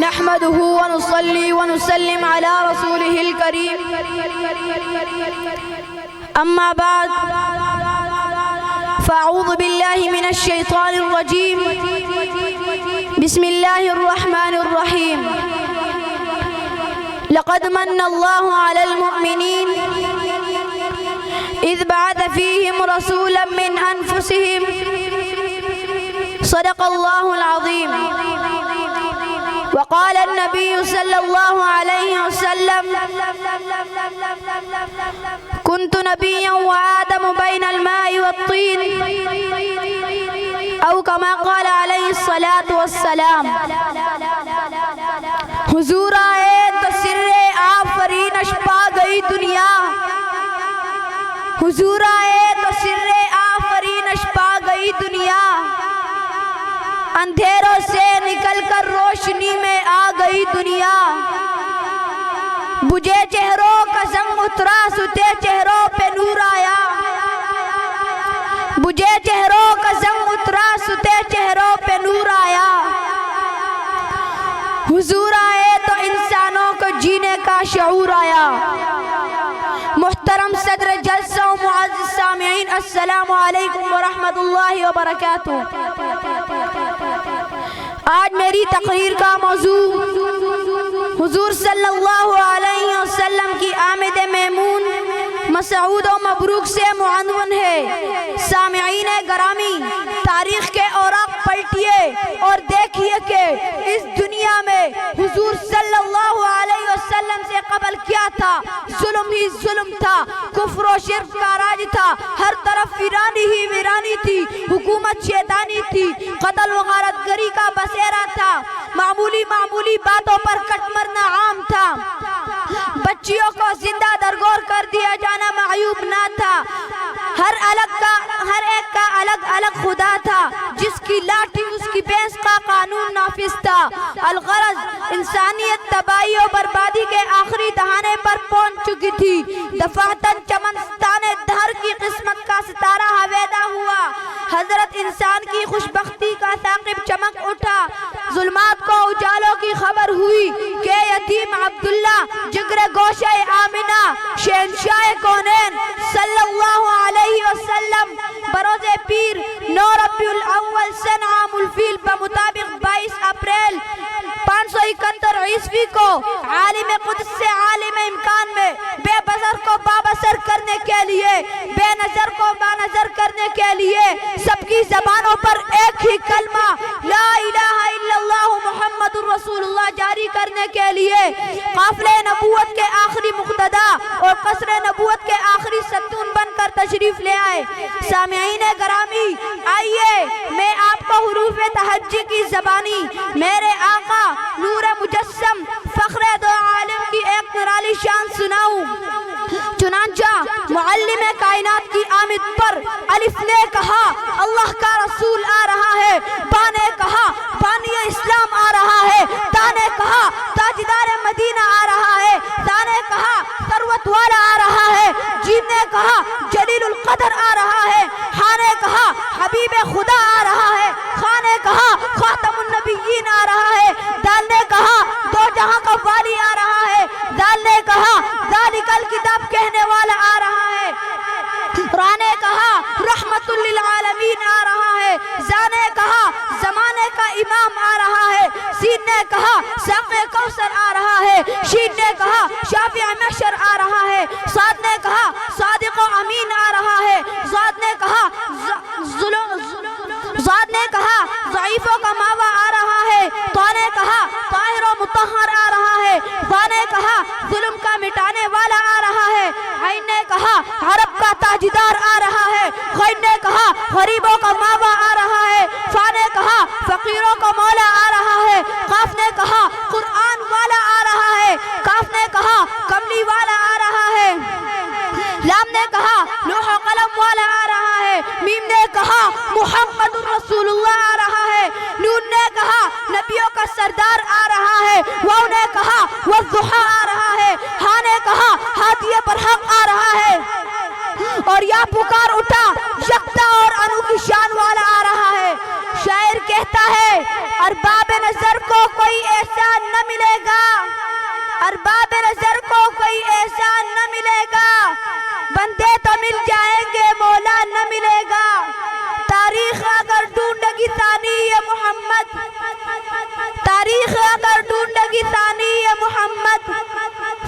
نحمده ونصلي ونسلم على رسوله الكريم أما بعد فأعوذ بالله من الشيطان الرجيم بسم الله الرحمن الرحيم لقد من الله على المؤمنين إذ بعث فيهم رسولا من أنفسهم صدق الله العظيم وقال النبي صلى الله عليه وسلم كنت نبيا وآدم بين الماء والطين أو كما قال عليه الصلاة والسلام حضور آئے تو سر آفرینش پا گئی دنیا حضور آئے تو سر آفرینش پا گئی دنیا اندھیروں سے نکل کر روشنی میں آ گئی دنیا بجھے چہروں کا زنگ اترا ستے چہروں پہ نور آیا بجھے چہروں کا زنگ اترا ستے چہروں پہ نور آیا حضور آئے تو انسانوں کو جینے کا شعور آیا محترم صدر جلسہ و معزز سامعین السلام علیکم ورحمت اللہ وبرکاتہ آج میری تقریر کا موضوع حضور صلی اللہ علیہ وسلم کی آمد میمون مسعود و مبروک سے معنون ہے سامعین گرامی تاریخ کے اوراق پلٹیے اور دیکھیے کہ اس دنیا میں حضور صلی اللہ علیہ وسلم سے قبل کیا تھا ظلم ہی ظلم تھا کفر و شرک کا راج تھا ہر طرف ویرانی ہی ویرانی تھی حکومت شیطانی تھی قتل و غارت گری کا بسیرا تھا معمولی باتوں پر کٹ مرنا عام تھا بچیوں کو زندہ درگور کر دیا جانا معیوب نہ تھا ہر ایک کا الگ الگ خدا تھا جس کی لاٹھی اس کی بھینس کا قانون نافذ تھا الغرض انسانیت تباہی و بربادی کے آخری دہانے پر پہنچ چکی تھی دفعتاً چمنستان دہر کی قسمت کا ستارہ حویدہ ہوا حضرت انسان کی خوشبختی کا ثاقب چمک اٹھا ظلمات کو اجالوں کی خبر ہوئی کہ یتیم عبداللہ جگر گوشہ آمنہ شہنشاہ کونین صلی اللہ علیہ وسلم بروز پیر 9 ربیع الاول سن عام الفیل بمطابق 22 اپریل 571 عیسوی کو عالم قدس سے عالم امکان میں بے بصر کو بابصر کرنے کے لیے بے نظر کو بانظر کرنے کے لیے سب کی زبانوں پر ایک ہی کلمہ لا الہ الا اللہ محمد الرسول اللہ جاری کرنے کے لیے قافلہ نبوت کے آخری مقتدا اور قصر نبوت کے آخری ستون بن کر تشریف لے آئے سامعین گرامی آئیے میں آپ کو حروف تہجی کی زبانی میرے آقا نور مجسم فخر دو عالم کی ایک نرالی شان سناؤں چنانچہ معلم کائنات کی آمد پر الف نے کہا اللہ کا رسول آ رہا ہے با نے کہا بانی اسلام آ رہا ہے تا نے کہا تاجدار مدینہ آ رہا ہے تا نے کہا ثروت والا آ رہا ہے جیم نے کہا جلیل القدر آ رہا ہے ہاں نے کہا حبیب خدا آ رہا ہے خاں نے کہا خاتم النبیین آ رہا ہے دال نے کہا دو جہاں کا والی آ رہا ہے دال نے کہا ذالک الکتاب کہنے والا آ رہا ہے راہ نے کہا رحمت للعالمین آ رہا ہے زا نے کہا زمانے کا امام آ رہا ہے سین نے کہا ساقِ کوثر آ رہا ہے شین نے کہا شافع محشر آ رہا ہے صاد نے کہا صادق و امین آ رہا ہے زاد نے کہا ضعیفوں کا ماوا آ رہا ہے تو نے کہا طاہر و مطہر آ رہا ہے وا نے کہا ظلم کا مٹانے والا آ رہا ہے عین نے کہا عرب کا تاجدار آ رہا ہے غین نے کہا غریبوں کا ماوا آ رہا ہے فا نے کہا فقیروں کا مولا آ رہا ہے قاف نے کہا قرآن والا آ رہا ہے کاف نے کہا کملی والا آ رہا ہے لام نے کہا لوح و قلم والا آ رہا ہے میم نے کہا محمد الرسول اللہ آ رہا ہے نون نے کہا نبیوں کا سردار آ رہا ہے واو نے کہا والضحیٰ آ رہا ہے ہاں نے کہا ہادی برحق آ رہا ہے اور یا پکار اٹھا یکتا اور انوکھی شان والا آ رہا ہے شاعر کہتا ہے ارباب نظر کو کوئی ایسا نہ مل جائیں گے مولا نہ ملے گا، تاریخ اگر ڈھونڈے گی ثانی یہ محمد، تاریخ اگر ڈھونڈے گی ثانی یہ محمد،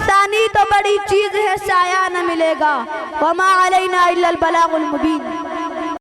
ثانی تو بڑی چیز ہے سایہ نہ ملے گا، وما علینا الا البلاغ المبین۔